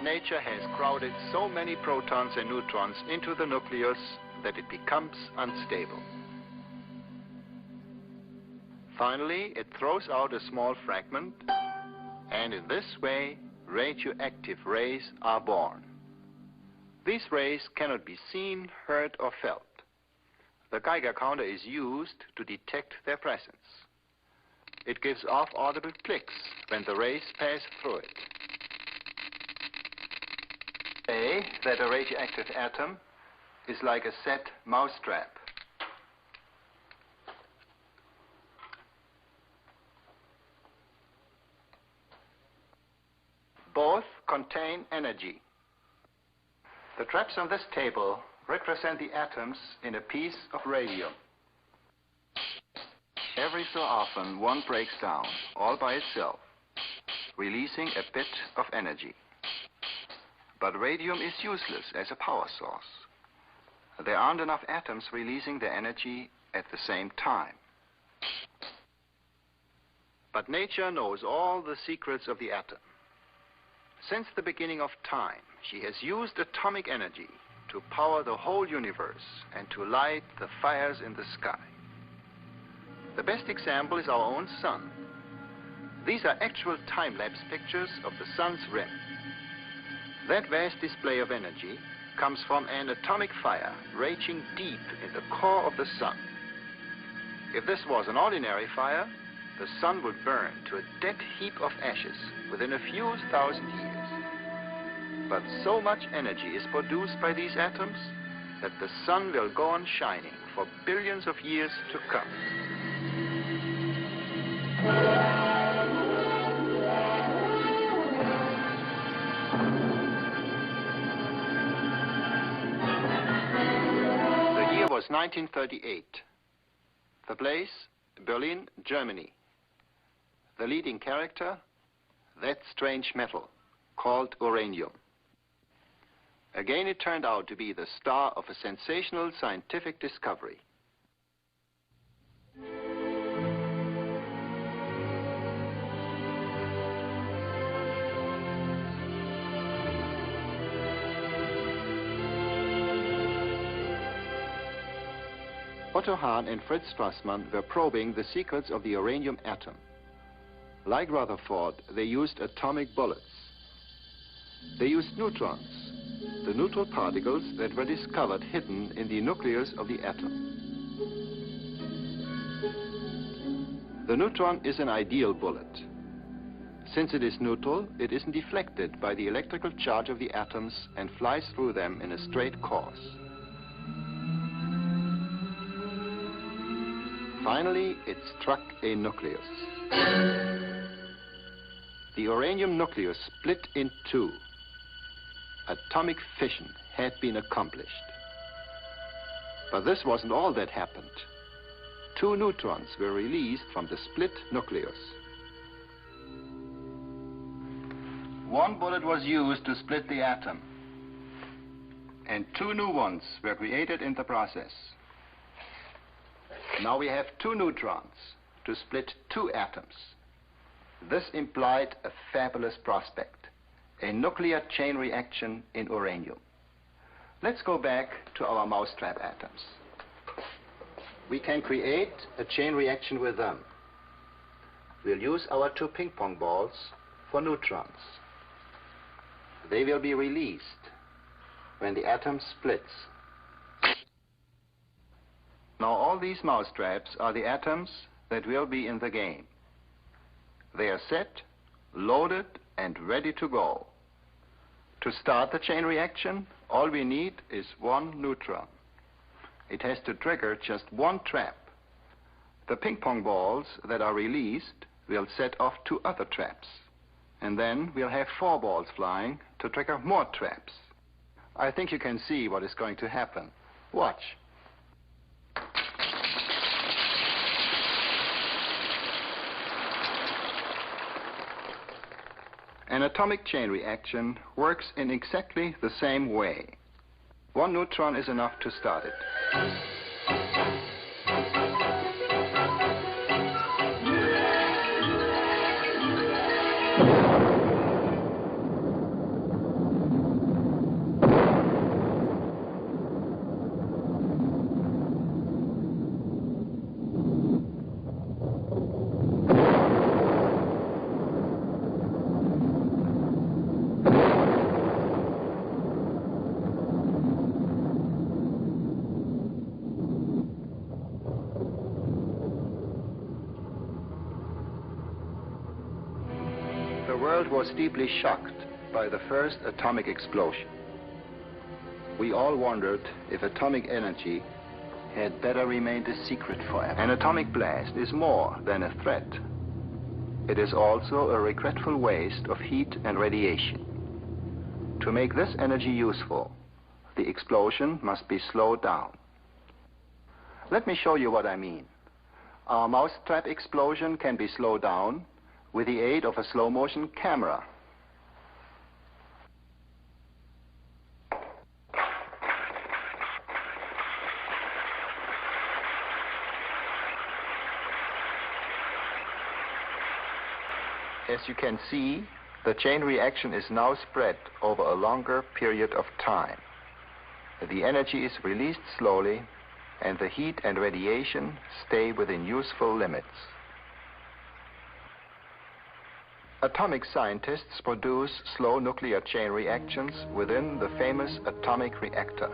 nature has crowded so many protons and neutrons into the nucleus that it becomes unstable. Finally, it throws out a small fragment, and in this way, radioactive rays are born. These rays cannot be seen, heard, or felt. The Geiger counter is used to detect their presence. It gives off audible clicks when the rays pass through it. Say that a radioactive atom is like a set mousetrap. Both contain energy. The traps on this table represent the atoms in a piece of radium. Every so often, one breaks down all by itself, releasing a bit of energy. But radium is useless as a power source. There aren't enough atoms releasing their energy at the same time. But nature knows all the secrets of the atom. Since the beginning of time, she has used atomic energy to power the whole universe and to light the fires in the sky. The best example is our own sun. These are actual time-lapse pictures of the sun's rim. That vast display of energy comes from an atomic fire raging deep in the core of the sun. If this was an ordinary fire, the sun would burn to a dead heap of ashes within a few thousand years. But so much energy is produced by these atoms that the sun will go on shining for billions of years to come. The year was 1938. The place, Berlin, Germany. The leading character, that strange metal called uranium. Again, it turned out to be the star of a sensational scientific discovery. Otto Hahn and Fritz Strassmann were probing the secrets of the uranium atom. Like Rutherford, they used atomic bullets. They used neutrons, the neutral particles that were discovered hidden in the nucleus of the atom. The neutron is an ideal bullet. Since it is neutral, it isn't deflected by the electrical charge of the atoms and flies through them in a straight course. Finally, it struck a nucleus. The uranium nucleus split in two. Atomic fission had been accomplished. But this wasn't all that happened. Two neutrons were released from the split nucleus. One bullet was used to split the atom, and two new ones were created in the process. Now we have two neutrons to split two atoms. This implied a fabulous prospect, a nuclear chain reaction in uranium. Let's go back to our mousetrap atoms. We can create a chain reaction with them. We'll use our two ping pong balls for neutrons. They will be released when the atom splits. Now all these mousetraps are the atoms that will be in the game. They are set, loaded, and ready to go. To start the chain reaction, all we need is one neutron. It has to trigger just one trap. The ping pong balls that are released will set off two other traps. And then we'll have four balls flying to trigger more traps. I think you can see what is going to happen. Watch. An atomic chain reaction works in exactly the same way. One neutron is enough to start it. world was deeply shocked by the first atomic explosion. We all wondered if atomic energy had better remained a secret forever. An atomic blast is more than a threat. It is also a regretful waste of heat and radiation. To make this energy useful, the explosion must be slowed down. Let me show you what I mean. Our mousetrap explosion can be slowed down with the aid of a slow-motion camera. As you can see, the chain reaction is now spread over a longer period of time. The energy is released slowly, and the heat and radiation stay within useful limits. Atomic scientists produce slow nuclear chain reactions within the famous atomic reactor.